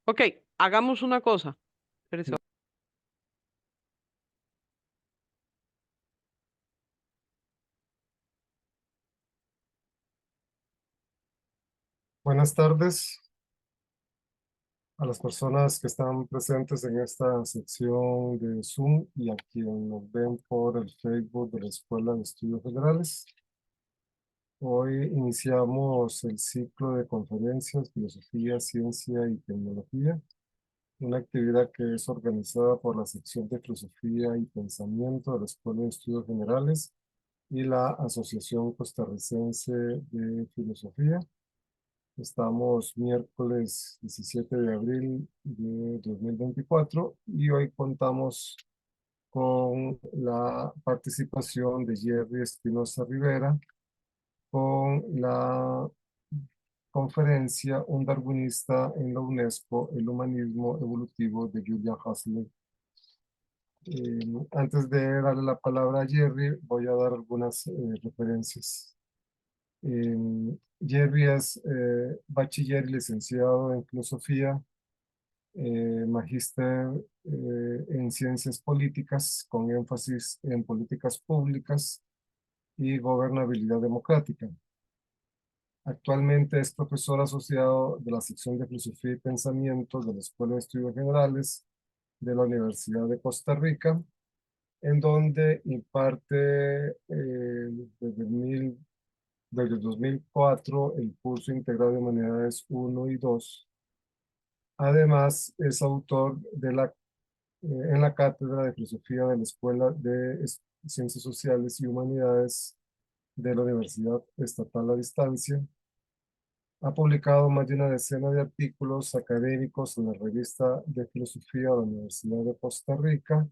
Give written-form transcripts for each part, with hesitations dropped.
Ok, hagamos una cosa. Espérese. Buenas tardes a las personas que están presentes en esta sección de Zoom y a quienes nos ven por el Facebook de la Escuela de Estudios Generales. Hoy iniciamos el ciclo de conferencias Filosofía, Ciencia y Tecnología, una actividad que es organizada por la sección de Filosofía y Pensamiento de la Escuela de Estudios Generales y la Asociación Costarricense de Filosofía. Estamos miércoles 17 de abril de 2024 y hoy contamos con la participación de Jerry Espinosa Rivera con la conferencia Un darwinista en la UNESCO, el humanismo evolutivo de Julian Huxley. Antes de darle la palabra a Jerry, voy a dar algunas referencias. Jerry es bachiller y licenciado en filosofía, magíster en ciencias políticas con énfasis en políticas públicas y gobernabilidad democrática. Actualmente es profesor asociado de la sección de Filosofía y Pensamiento de la Escuela de Estudios Generales de la Universidad de Costa Rica, en donde imparte desde el 2004 el curso integral de Humanidades 1 y 2. Además, es autor en la Cátedra de Filosofía de la Escuela de Ciencias Sociales y Humanidades de la Universidad Estatal a Distancia. Ha publicado más de una decena de artículos académicos en la revista de Filosofía de la Universidad de Costa Rica,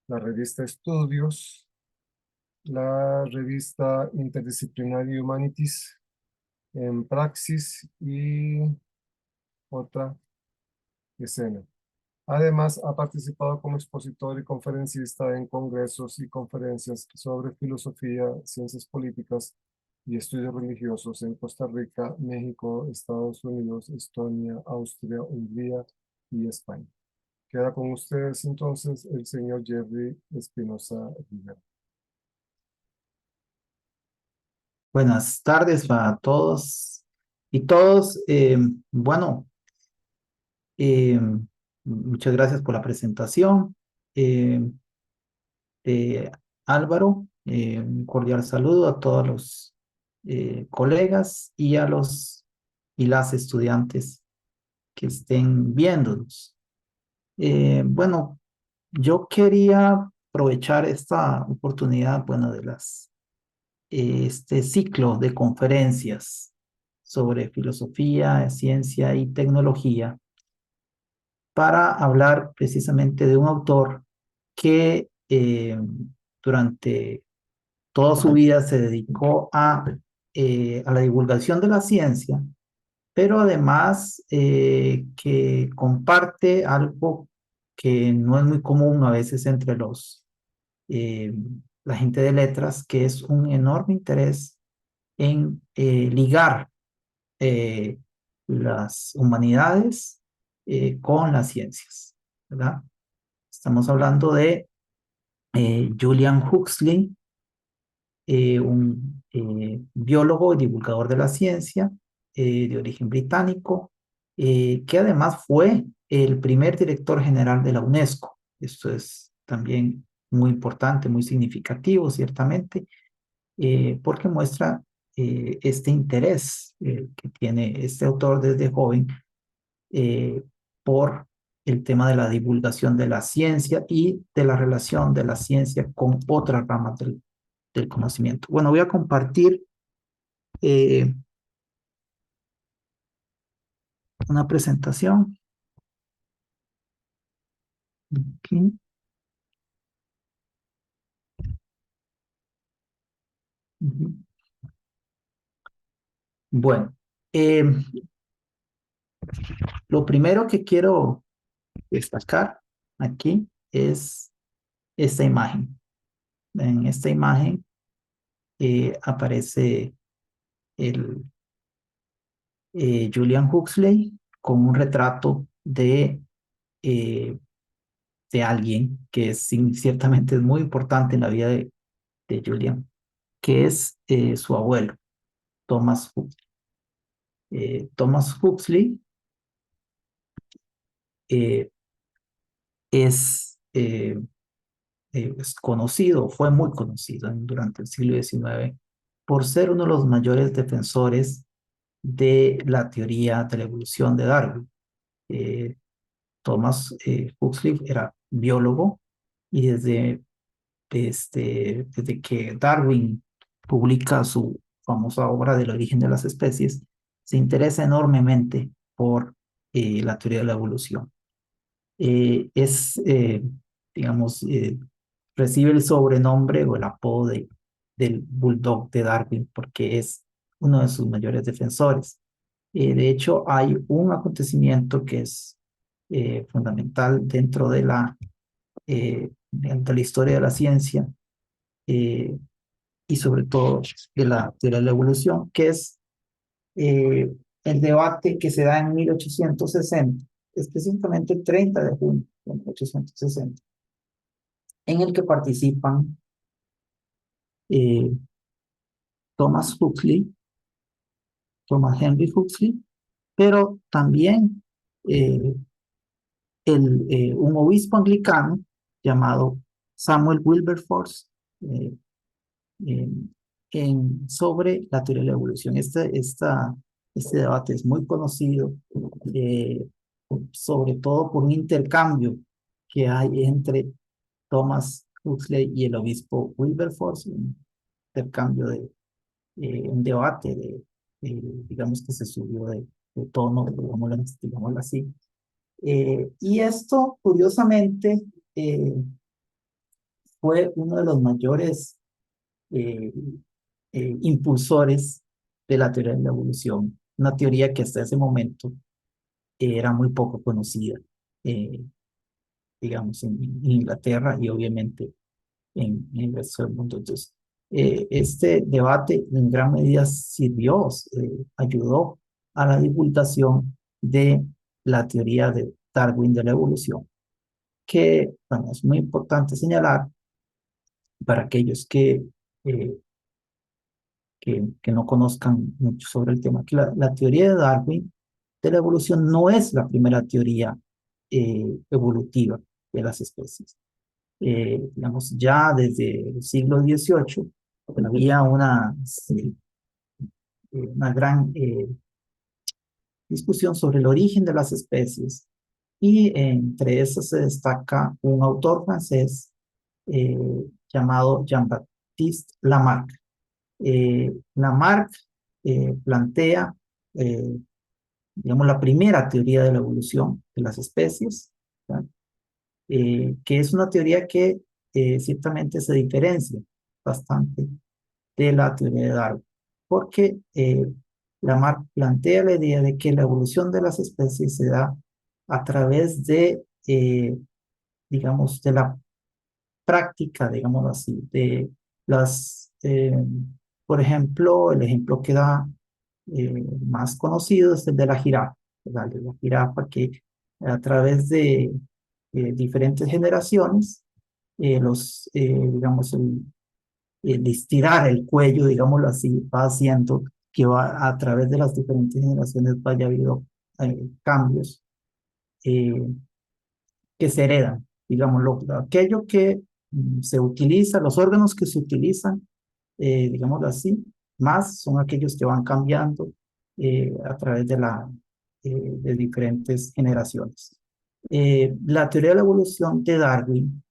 la revista Estudios, la revista Interdisciplinary Humanities en Praxis y otra decena. Además, ha participado como expositor y conferencista en congresos y conferencias sobre filosofía, ciencias políticas y estudios religiosos en Costa Rica, México, Estados Unidos, Estonia, Austria, Hungría y España. Queda con ustedes entonces el señor Jerry Espinosa Rivera. Buenas tardes para todos y todos. Bueno, eh, muchas gracias por la presentación eh, de Álvaro. Un cordial saludo a todos los colegas y a los y las estudiantes que estén viéndonos. Bueno, yo quería aprovechar esta oportunidad, bueno, este ciclo de conferencias sobre filosofía, ciencia y tecnología para hablar precisamente de un autor que durante toda su vida se dedicó a la divulgación de la ciencia, pero además que comparte algo que no es muy común a veces entre eh, la gente de letras, que es un enorme interés en ligar eh, las humanidades con las ciencias, ¿verdad? Estamos hablando de Julian Huxley, un biólogo y divulgador de la ciencia de origen británico, que además fue el primer director general de la UNESCO. Esto es también muy importante, muy significativo, ciertamente, porque muestra este interés que tiene este autor desde joven eh, por el tema de la divulgación de la ciencia y de la relación de la ciencia con otras ramas del conocimiento. Bueno, voy a compartir eh, una presentación. Aquí. Ujú. Bueno, eh, lo primero que quiero destacar aquí es esta imagen. En esta imagen aparece el Julian Huxley con un retrato de, eh, de alguien que ciertamente es muy importante en la vida de Julian, que es su abuelo, Thomas Huxley. Thomas Huxley eh, es conocido, fue muy conocido durante el siglo XIX por ser uno de los mayores defensores de la teoría de la evolución de Darwin. Eh, Thomas Huxley era biólogo y desde que Darwin publica su famosa obra del origen de las especies, se interesa enormemente por la teoría de la evolución. Digamos, recibe el sobrenombre o el apodo del Bulldog de Darwin porque es uno de sus mayores defensores. De hecho, hay un acontecimiento que es fundamental dentro de la historia de la ciencia eh, y sobre todo de la teoría de la evolución, que es eh, el debate que se da en 1860, específicamente el 30 de junio de 1860, en el que participan eh, Thomas Huxley, Thomas Henry Huxley, pero también eh, un obispo anglicano llamado Samuel Wilberforce eh, en, sobre la teoría de la evolución. Este debate es muy conocido, eh, sobre todo por un intercambio que hay entre Thomas Huxley y el obispo Wilberforce, un intercambio un debate digamos que se subió de tono, digámoslo así. Y esto, curiosamente, fue uno de los mayores eh, impulsores de la teoría de la evolución, una teoría que hasta ese momento era muy poco conocida, eh, digamos, en Inglaterra y obviamente en el resto del mundo. Entonces, este debate en gran medida ayudó a la divulgación de la teoría de Darwin de la evolución, que bueno, es muy importante señalar para aquellos eh, que no conozcan mucho sobre el tema, que la teoría de Darwin de la evolución no es la primera teoría evolutiva de las especies. Digamos, ya desde el siglo XVIII había una gran discusión sobre el origen de las especies y entre esas se destaca un autor francés eh, llamado Jean-Baptiste Lamarck. Lamarck plantea, digamos, la primera teoría de la evolución de las especies, que es una teoría que ciertamente se diferencia bastante de la teoría de Darwin, porque Lamarck plantea la idea de que la evolución de las especies se da a través digamos, de la práctica, digamos así, de las, por ejemplo, el ejemplo que da más conocido es el de la jirafa, ¿verdad? De la jirafa que a través de diferentes generaciones, digamos, el estirar el cuello, digámoslo así, va haciendo que va a través de las diferentes generaciones vaya habido cambios eh, que se heredan, digamos, aquello que se utiliza, los órganos que se utilizan, digámoslo así, más son aquellos que van cambiando a través de diferentes generaciones. La teoría de la evolución de Darwin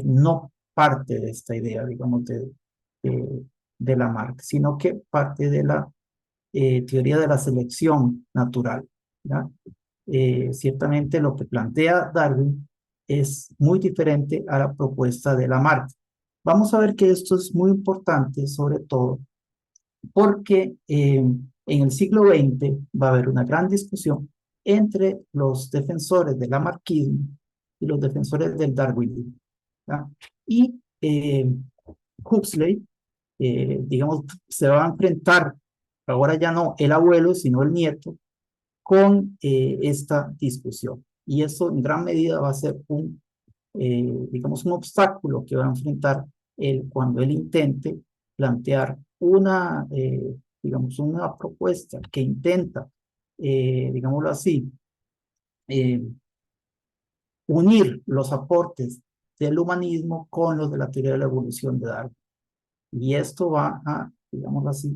no parte de esta idea, digamos, de Lamarck, sino que parte de la teoría de la selección natural, ¿ya? Ciertamente lo que plantea Darwin es muy diferente a la propuesta de Lamarck. Vamos a ver que esto es muy importante, sobre todo porque en el siglo XX va a haber una gran discusión entre los defensores del lamarckismo y los defensores del darwinismo, ¿ya? Y Huxley, digamos, se va a enfrentar, ahora ya no el abuelo, sino el nieto, con esta discusión. Y eso en gran medida va a ser digamos, un obstáculo que va a enfrentar él cuando él intente plantear digamos, una propuesta que intenta, digámoslo así, eh, unir los aportes del humanismo con los de la teoría de la evolución de Darwin. Y esto va a, digámoslo así,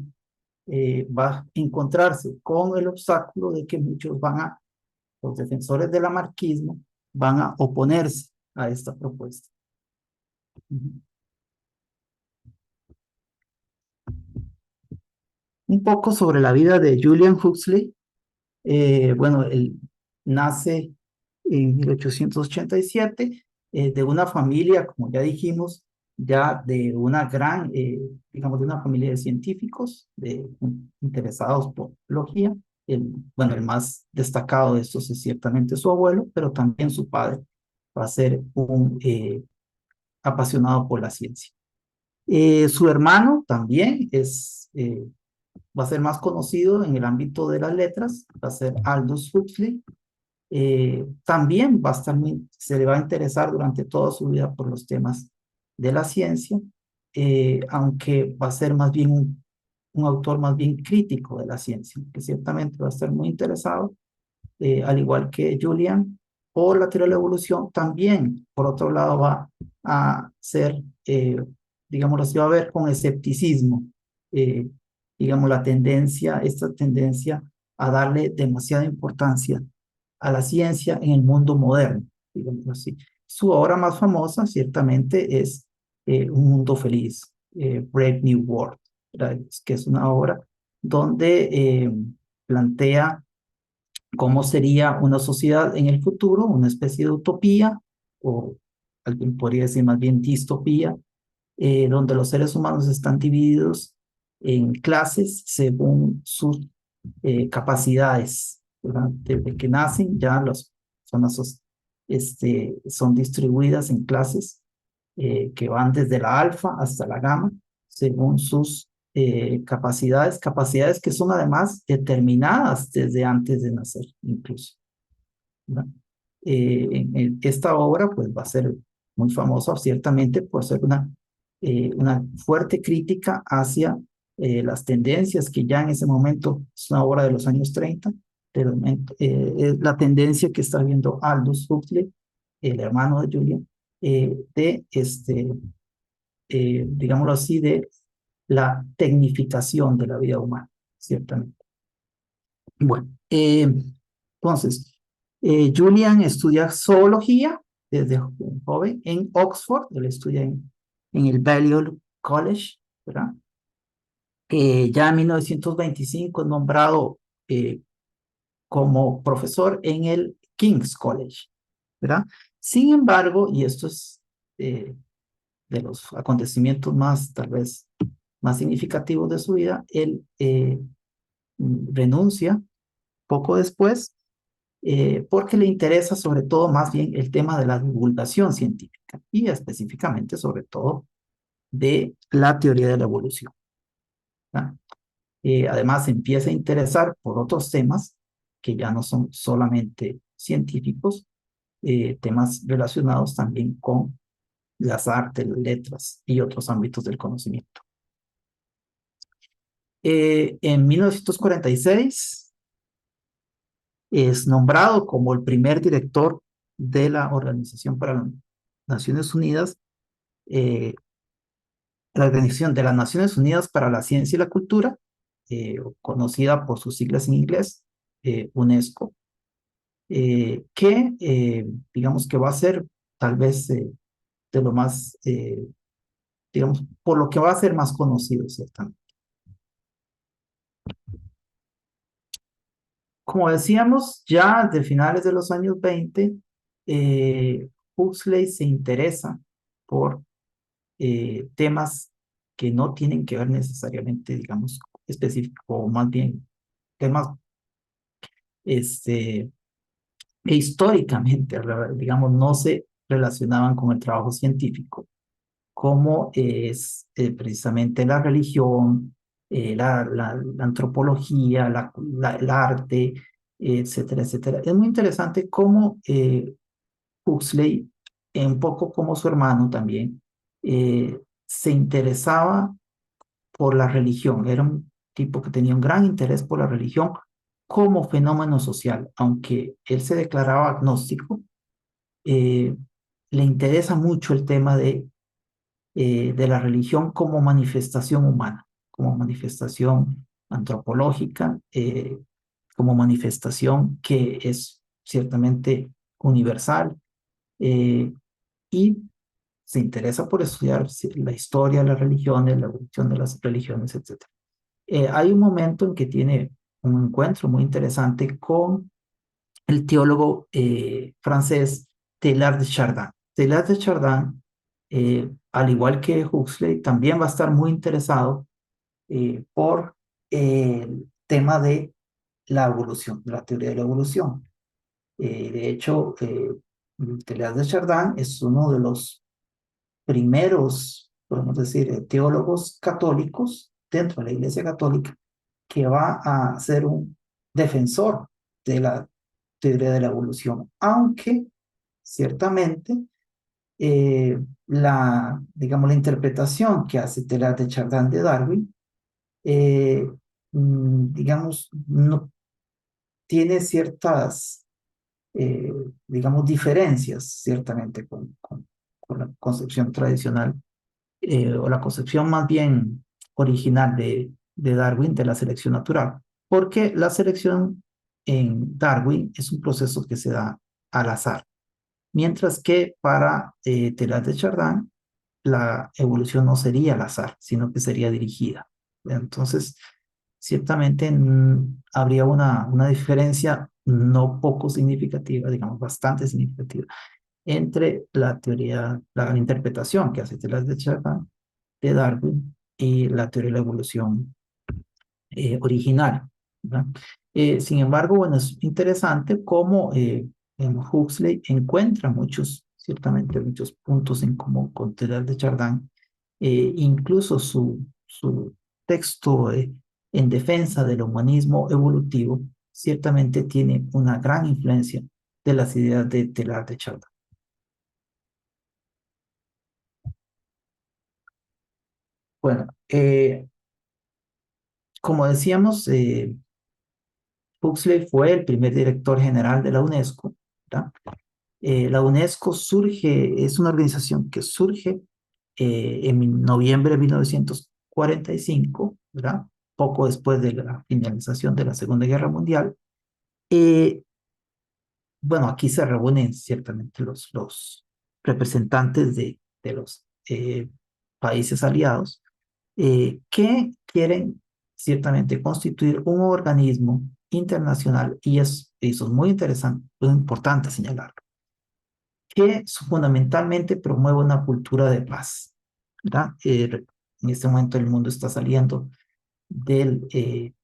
va a encontrarse con el obstáculo de que los defensores del lamarckismo van a oponerse a esta propuesta. Un poco sobre la vida de Julian Huxley. Bueno, él nace en 1887 de una familia, como ya dijimos, ya de una gran, digamos, de una familia de científicos interesados por biología. Bueno, el más destacado de estos es ciertamente su abuelo, pero también su padre va a ser un apasionado por la ciencia. Su hermano también va a ser más conocido en el ámbito de las letras, va a ser Aldous Huxley. También se le va a interesar durante toda su vida por los temas de la ciencia, aunque va a ser más bien un autor más bien crítico de la ciencia, que ciertamente va a estar muy interesado, al igual que Julian, por la teoría de la evolución. También, por otro lado, va a ser, digamos así, va a ver con escepticismo, digamos, esta tendencia a darle demasiada importancia a la ciencia en el mundo moderno, digamos así. Su obra más famosa, ciertamente, es Un Mundo Feliz, Brave New World, ¿verdad? Que es una obra donde plantea cómo sería una sociedad en el futuro, una especie de utopía, o alguien podría decir más bien distopía, donde los seres humanos están divididos en clases según sus capacidades, ¿verdad? Desde que nacen ya las personas son distribuidas en clases que van desde la alfa hasta la gamma, según sus capacidades que son además determinadas desde antes de nacer, incluso, ¿verdad? Esta obra pues va a ser muy famosa ciertamente por ser una fuerte crítica hacia las tendencias que ya en ese momento, es una obra de los años 30, es la tendencia que está viendo Aldous Huxley, el hermano de Julian, digámoslo así, de la tecnificación de la vida humana, ciertamente. Bueno, entonces, Julian estudia zoología desde joven en Oxford. Él estudia en el Balliol College, ¿verdad? Ya en 1925 es nombrado como profesor en el King's College, ¿verdad? Sin embargo, y esto es de los acontecimientos tal vez, más significativos de su vida, él renuncia poco después porque le interesa sobre todo más bien el tema de la divulgación científica y específicamente sobre todo de la teoría de la evolución, ¿verdad? Además empieza a interesar por otros temas que ya no son solamente científicos, temas relacionados también con las artes, las letras y otros ámbitos del conocimiento. En 1946 es nombrado como el primer director de la Organización para las Naciones Unidas, la Organización de las Naciones Unidas para la Ciencia y la Cultura, conocida por sus siglas en inglés, UNESCO, que digamos que va a ser tal vez de lo más, digamos, por lo que va a ser más conocido, ciertamente. Como decíamos, ya de finales de los años 20, Huxley se interesa por temas que no tienen que ver necesariamente, digamos, específicos, o más bien temas que históricamente, digamos, no se relacionaban con el trabajo científico, como es precisamente la religión, la antropología, el arte, etcétera, etcétera. Es muy interesante cómo Huxley, un poco como su hermano también, se interesaba por la religión. Era un tipo que tenía un gran interés por la religión como fenómeno social. Aunque él se declaraba agnóstico, eh, le interesa mucho el tema de la religión como manifestación humana, como manifestación antropológica, como manifestación que es ciertamente universal, eh, y se interesa por estudiar la historia de las religiones, la evolución de las religiones, etc. Hay un momento en que tiene un encuentro muy interesante con el teólogo francés Teilhard de Chardin. Teilhard de Chardin, al igual que Huxley, también va a estar muy interesado por el tema de la evolución, de la teoría de la evolución. De hecho, Teilhard de Chardin es uno de los primeros, podemos decir, teólogos católicos dentro de la Iglesia Católica que va a ser un defensor de la teoría de la evolución, aunque ciertamente digamos, la interpretación que hace Teilhard de Chardin de Darwin, eh, digamos, no tiene ciertas, eh, digamos, diferencias ciertamente con la concepción tradicional, o la concepción más bien original de Darwin de la selección natural, porque la selección en Darwin es un proceso que se da al azar, mientras que para Teilhard de Chardin la evolución no sería al azar, sino que sería dirigida. Entonces, ciertamente habría una diferencia no poco significativa, digamos bastante significativa, entre la teoría, la interpretación que hace Teilhard de Chardin de Darwin y la teoría de la evolución original, ¿verdad? Sin embargo, bueno, es interesante cómo Huxley encuentra ciertamente muchos puntos en común con Teilhard de Chardin. Incluso su texto en defensa del humanismo evolutivo ciertamente tiene una gran influencia de las ideas de Teilhard de Chardin. Bueno, como decíamos, Huxley fue el primer director general de la UNESCO, ¿verdad? La UNESCO es una organización que surge en noviembre de 1945, ¿verdad? Poco después de la finalización de la Segunda Guerra Mundial. Eh, bueno, aquí se reúnen ciertamente los representantes de los países aliados, que quieren ciertamente constituir un organismo internacional, y eso es muy interesante, muy importante señalarlo, que fundamentalmente promueve una cultura de paz, ¿verdad? En este momento el mundo está saliendo del, de,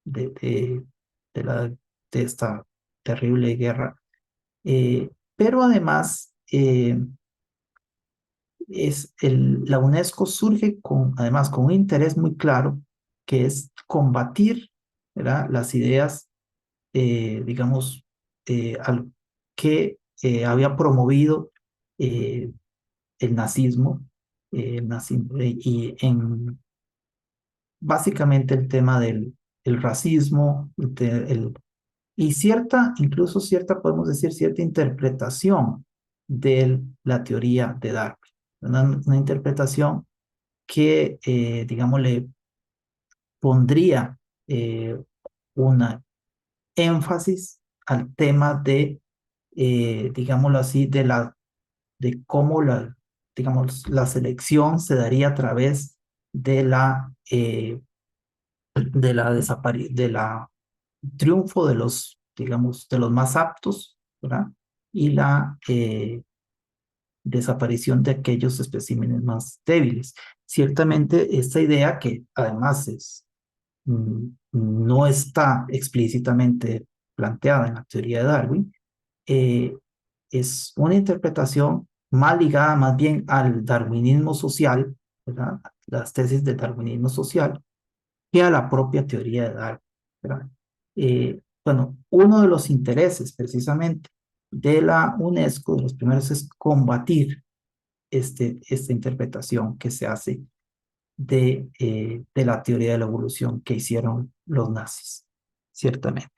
de, de la, de esta terrible guerra, pero además la UNESCO surge además con un interés muy claro, que es combatir, ¿verdad?, las ideas, digamos, que había promovido eh, el nazismo, y básicamente el tema del racismo, y incluso cierta, podemos decir, cierta interpretación de la teoría de Darwin. Una interpretación que, digamos, le pondría una énfasis al tema digámoslo así, de cómo digamos, la selección se daría a través de la triunfo de los, digamos, de los más aptos, ¿verdad? Y la desaparición de aquellos especímenes más débiles. Ciertamente, esta idea, que además no está explícitamente planteada en la teoría de Darwin, eh, es una interpretación más ligada más bien al darwinismo social, ¿verdad? Las tesis del darwinismo social, que a la propia teoría de Darwin, ¿verdad? bueno, uno de los intereses precisamente de la UNESCO, de los primeros, es combatir esta interpretación que se hace de la teoría de la evolución que hicieron los nazis, ciertamente.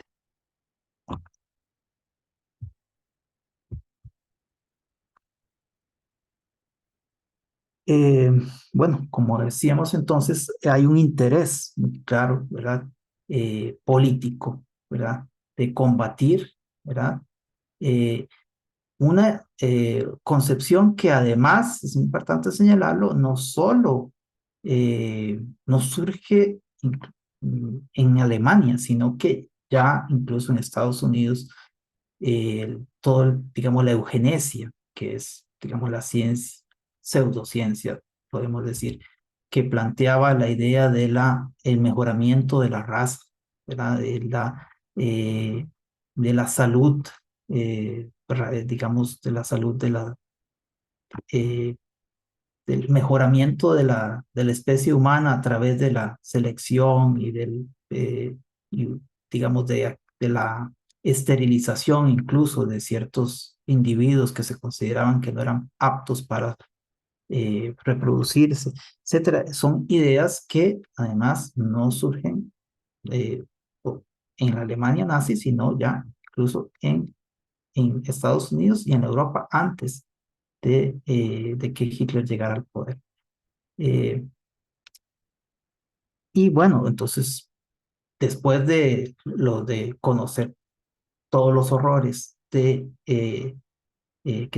Eh, bueno, como decíamos entonces, hay un interés muy claro, ¿verdad? Político, ¿verdad? De combatir, ¿verdad? Eh, una concepción que además, es importante señalarlo, no solo no surge en Alemania, sino que ya incluso en Estados Unidos, todo, digamos, la eugenesia, que es, digamos, la ciencia, pseudociencia, podemos decir, que planteaba la idea de el mejoramiento de la raza, ¿verdad? De la salud, digamos, de la salud eh, del mejoramiento de la especie humana a través de la selección y, digamos, de la esterilización incluso de ciertos individuos que se consideraban que no eran aptos para reproducirse, etcétera. Son ideas que además no surgen eh, en la Alemania nazi, sino ya incluso en Estados Unidos y en Europa antes de que Hitler llegara al poder. Y bueno, entonces, después de conocer todos los horrores que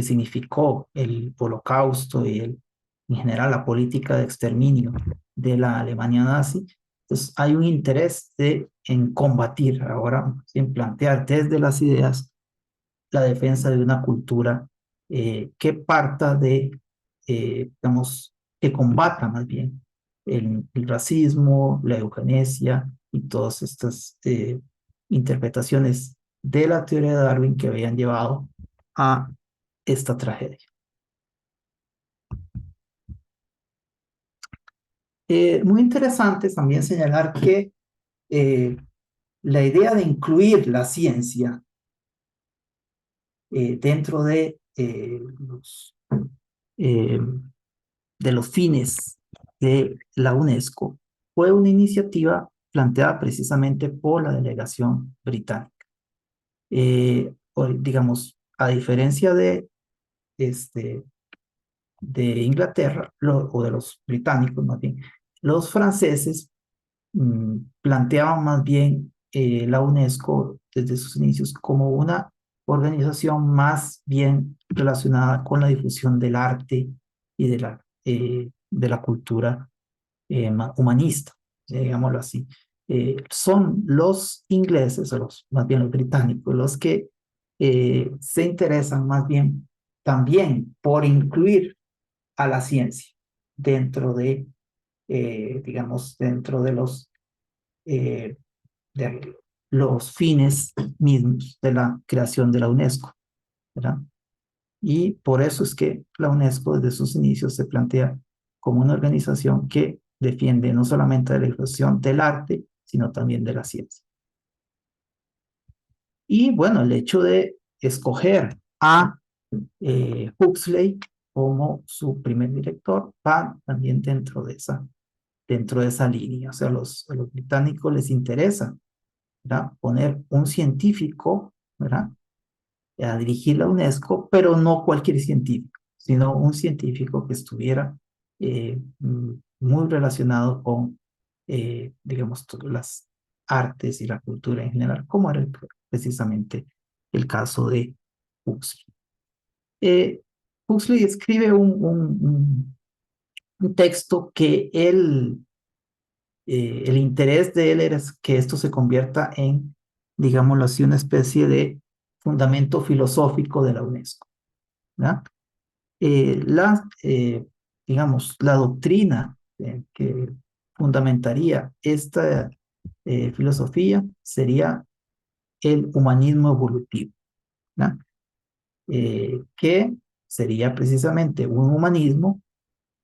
significó el Holocausto y en general la política de exterminio de la Alemania nazi, pues hay un interés en combatir, ahora, en plantear desde las ideas la defensa de una cultura que parta digamos, que combata más bien el racismo, la eugenesia y todas estas interpretaciones de la teoría de Darwin que habían llevado a esta tragedia. Muy interesante también señalar que la idea de incluir la ciencia dentro eh, de los fines de la UNESCO fue una iniciativa planteada precisamente por la delegación británica. Digamos, a diferencia de Inglaterra o de los británicos más bien, los franceses planteaban más bien la UNESCO desde sus inicios como una organización más bien relacionada con la difusión del arte y de la cultura humanista, digámoslo así. Son los ingleses, o más bien los británicos, los que se interesan más bien también por incluir a la ciencia dentro digamos, dentro eh, de los fines mismos de la creación de la UNESCO, ¿verdad? Y por eso es que la UNESCO desde sus inicios se plantea como una organización que defiende no solamente la difusión del arte, sino también de la ciencia. Y bueno, el hecho de escoger a Huxley como su primer director va también dentro de esa línea. O sea, a los británicos les interesa, ¿verdad?, poner un científico, ¿verdad?, a dirigir la UNESCO, pero no cualquier científico, sino un científico que estuviera muy relacionado con, digamos, todas las artes y la cultura en general, como era precisamente el caso de Huxley. Huxley escribe un texto que el interés de él era que esto se convierta en, digámoslo así, una especie de fundamento filosófico de la UNESCO, ¿verdad? Digamos, la doctrina que fundamentaría esta filosofía sería el humanismo evolutivo, ¿verdad? Que sería precisamente un humanismo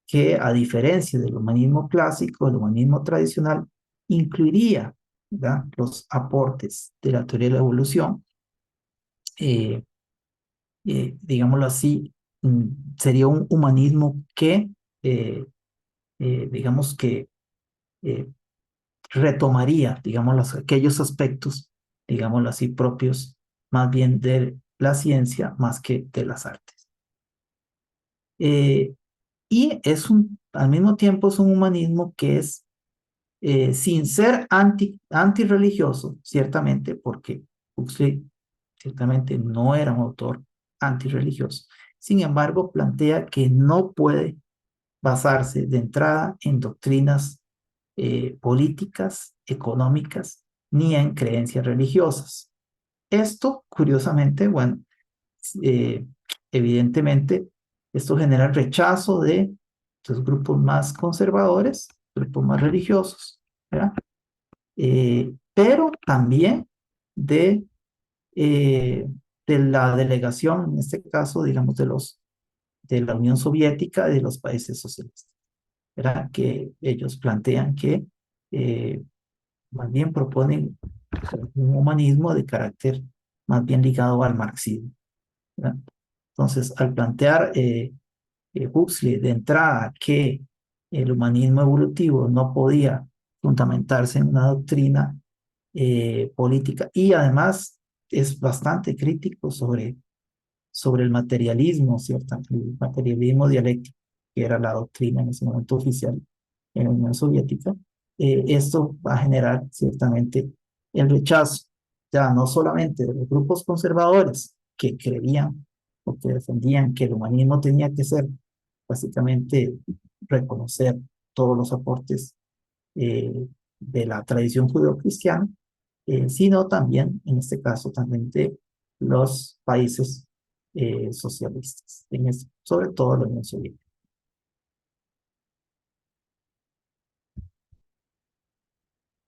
que, a diferencia del humanismo clásico, el humanismo tradicional, incluiría ¿verdad? Los aportes de la teoría de la evolución, eh, digámoslo así, sería un humanismo que, digamos que, eh, retomaría, digamos, aquellos aspectos, digámoslo así, propios más bien de la ciencia más que de las artes. Y al mismo tiempo es un humanismo que es, sin ser antirreligioso, ciertamente, porque Huxley ciertamente no era un autor antirreligioso. Sin embargo, plantea que no puede basarse de entrada en doctrinas políticas, económicas, ni en creencias religiosas. Esto, curiosamente, bueno, eh, evidentemente, esto genera el rechazo de los grupos más conservadores, grupos más religiosos, ¿verdad? Pero también de, eh, de la delegación, en este caso, digamos, de la Unión Soviética y de los países socialistas, ¿verdad? Que ellos plantean que más bien proponen un humanismo de carácter más bien ligado al marxismo, ¿verdad? Entonces, al plantear Huxley de entrada que el humanismo evolutivo no podía fundamentarse en una doctrina política y además es bastante crítico sobre el materialismo, ¿cierto? El materialismo dialéctico, que era la doctrina en ese momento oficial en la Unión Soviética. Esto va a generar ciertamente el rechazo, ya no solamente de los grupos conservadores que creían o que defendían que el humanismo tenía que ser básicamente reconocer todos los aportes de la tradición judeocristiana, sino también, en este caso, también de los países socialistas, sobre todo la Unión Soviética.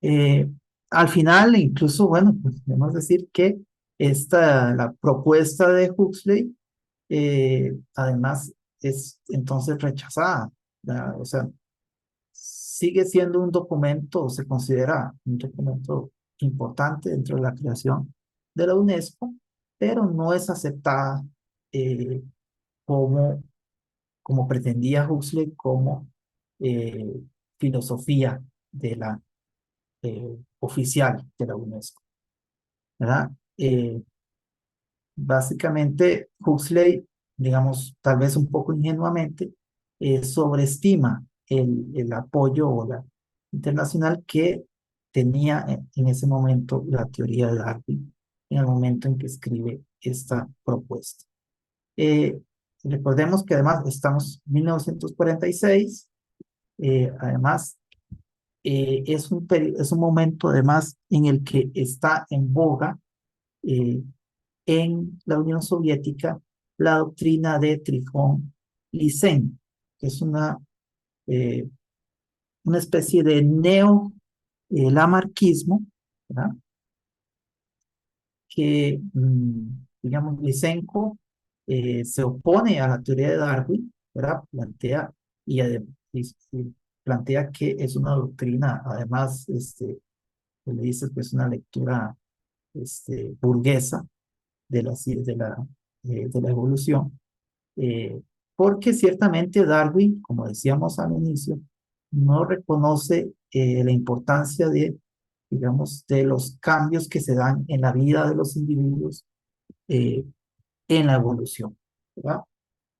Eh, Al final, incluso, bueno, pues debemos decir que la propuesta de Huxley, además, es entonces rechazada, ¿verdad? O sea, sigue siendo un documento, o se considera un documento importante dentro de la creación de la UNESCO, pero no es aceptada eh, como, como pretendía Huxley, como eh, filosofía de la oficial de la UNESCO, ¿verdad? Básicamente, Huxley, digamos, tal vez un poco ingenuamente, sobreestima el apoyo o la internacional que tenía en ese momento la teoría de Darwin, en el momento en que escribe esta propuesta. Eh, Recordemos que además estamos en 1946, además es un momento además en el que está en boga eh, en la Unión Soviética la doctrina de Trifón-Lisen, que es eh, una especie de neo-lamarquismo, ¿verdad? Que, digamos, Lysenko se opone a la teoría de Darwin, ¿verdad? Y plantea que es una doctrina, además, que le dice que es una lectura burguesa de la evolución, porque ciertamente Darwin, como decíamos al inicio, no reconoce la importancia digamos, de los cambios que se dan en la vida de los individuos eh, en la evolución, ¿verdad?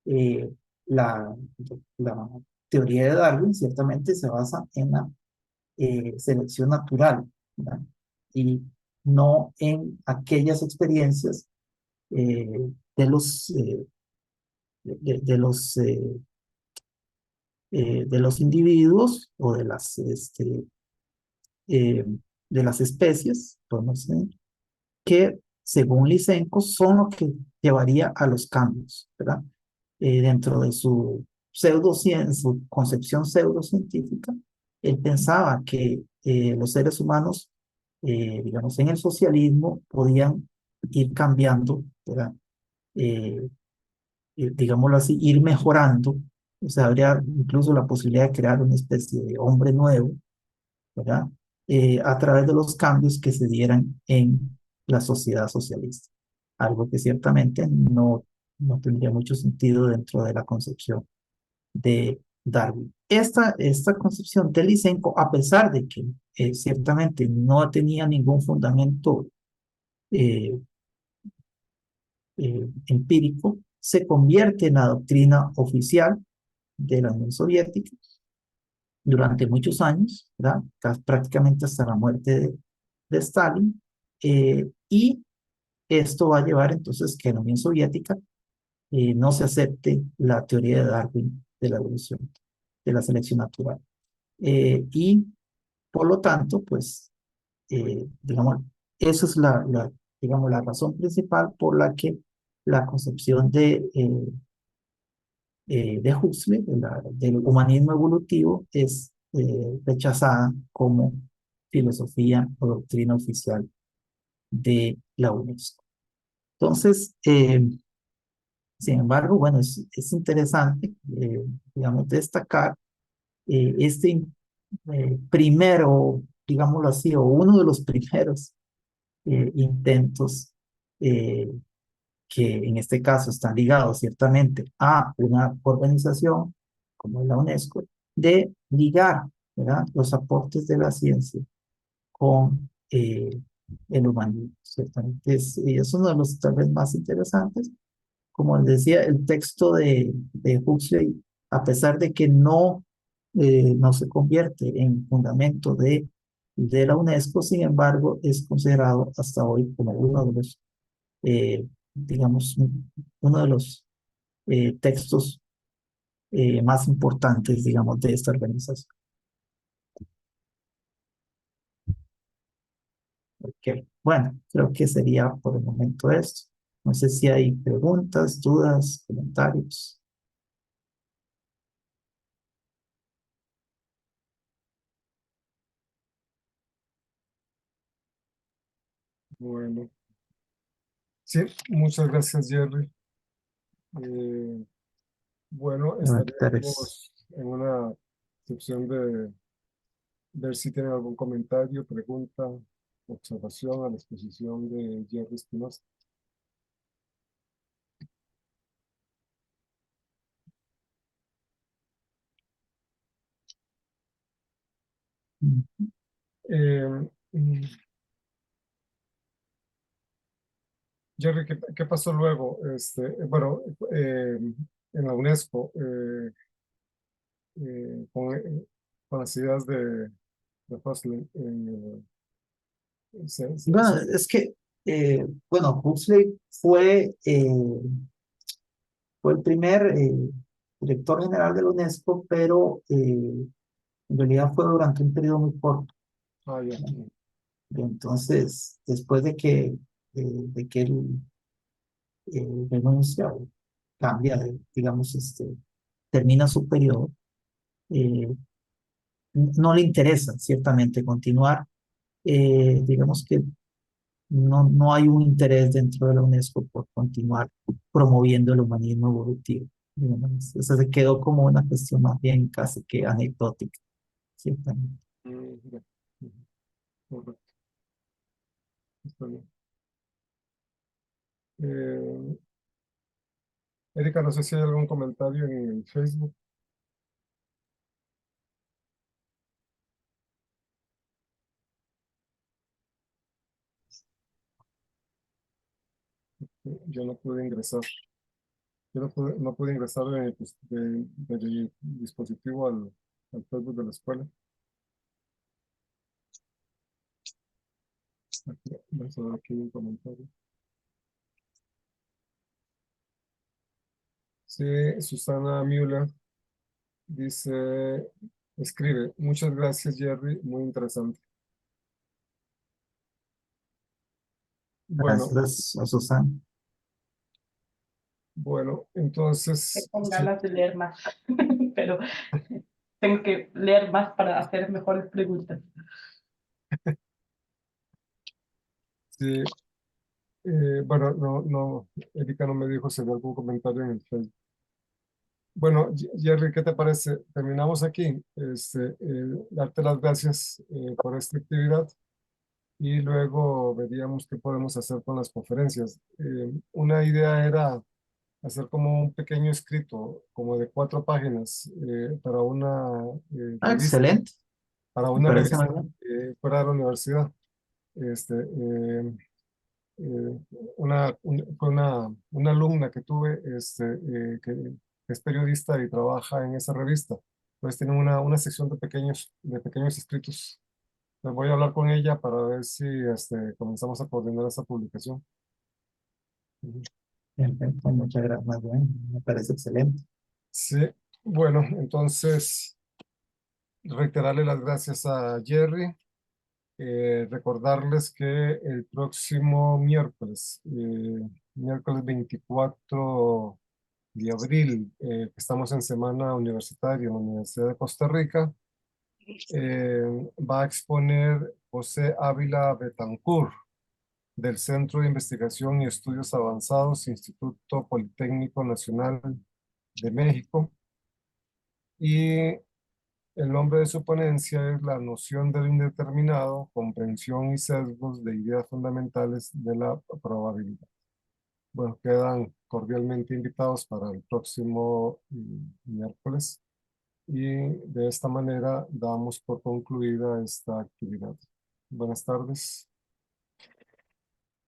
Eh, la, la teoría de Darwin ciertamente se basa en la selección natural, ¿verdad? Y no en aquellas experiencias eh, de los, eh, de los individuos o eh, de las especies, podemos decir, que según Lysenko son lo que llevaría a los cambios, ¿verdad? Dentro de su concepción pseudocientífica, él pensaba que los seres humanos, digamos, en el socialismo podían ir cambiando, ¿verdad? Eh, Digámoslo así, ir mejorando, o sea, habría incluso la posibilidad de crear una especie de hombre nuevo, ¿verdad? a través de los cambios que se dieran en la sociedad socialista, algo que ciertamente no tendría mucho sentido dentro de la concepción de Darwin. Esta concepción de Lysenko, a pesar de que ciertamente no tenía ningún fundamento eh, empírico, se convierte en la doctrina oficial de la Unión Soviética durante muchos años, ¿verdad? Prácticamente hasta la muerte de Stalin, y esto va a llevar entonces que en la Unión Soviética no se acepte la teoría de Darwin de la evolución, de la selección natural. Y por lo tanto, pues, digamos, esa es digamos, la razón principal por la que la concepción de Huxley, del humanismo evolutivo, es rechazada como filosofía o doctrina oficial de la UNESCO. Entonces, sin embargo, bueno, es interesante, digamos, destacar este primero, digámoslo así, o uno de los primeros intentos eh, que en este caso están ligados ciertamente a una organización como la UNESCO, de ligar, ¿verdad?, los aportes de la ciencia con el humanismo. Ciertamente es uno de los tal vez más interesantes. Como les decía, el texto de Huxley, a pesar de que no se convierte en fundamento de la UNESCO, sin embargo, es considerado hasta hoy como uno de los, digamos, uno de los textos más importantes, digamos, de esta organización. Ok, bueno, creo que sería por el momento esto. No sé si hay preguntas, dudas, comentarios. Bueno, sí, muchas gracias, Jerry. Eh, bueno, Comentarios. estaremos en una sección de ver si tienen algún comentario, pregunta, observación a la exposición de Jerry Espinosa. Eh, mm, Jerry, ¿qué pasó luego? Bueno, en la UNESCO, con las ideas de Huxley, Bueno, es que, bueno, Huxley fue el primer director general de la UNESCO, pero en realidad fue durante un periodo muy corto. ya. ¿No? Y entonces, después de que él renuncia o cambia, digamos, termina su periodo, eh, no le interesa ciertamente continuar. Digamos que no hay un interés dentro de la UNESCO por continuar promoviendo el humanismo evolutivo. Digamos. Eso se quedó como una cuestión más bien casi que anecdótica, ciertamente. Ya. Ujú, correcto, está bien. Eh, Erika, no sé si hay algún comentario en el Facebook. Yo no pude ingresar. Yo no pude ingresar del dispositivo al Facebook de la escuela. Vamos a ver aquí un comentario. Sí, Susana Müller dice, escribe, muchas gracias, Jerry, muy interesante. Bueno, Gracias a Susana. bueno, Me entonces, con sí, ganas de leer más, pero tengo que leer más para hacer mejores preguntas. sí, bueno, Erika no me dijo si había algún comentario en el Facebook. Bueno, Jerry, ¿qué te parece? Terminamos aquí. Darte las gracias por esta actividad y luego veríamos qué podemos hacer con las conferencias. Una idea era hacer como un pequeño escrito, como de 4 páginas, para una Ah, revista, excelente, para me una parece muy revista bien. fuera de la universidad. Este, eh, fue una alumna que tuve, que es periodista y trabaja en esa revista. Entonces tiene una sección de pequeños escritos. Les voy a hablar con ella para ver si comenzamos a coordinar esa publicación. Ujú. Perfecto, muchas gracias, más bien, me parece excelente. Sí, bueno, entonces reiterarle las gracias a Jerry. Recordarles que el próximo miércoles 24 de abril, que estamos en semana universitaria en la Universidad de Costa Rica, va a exponer José Ávila Betancourt del Centro de Investigación y Estudios Avanzados, Instituto Politécnico Nacional de México. Y el nombre de su ponencia es La noción del indeterminado, comprensión y sesgos de ideas fundamentales de la probabilidad. Bueno, quedan cordialmente invitados para el próximo miércoles y de esta manera damos por concluida esta actividad. Buenas tardes.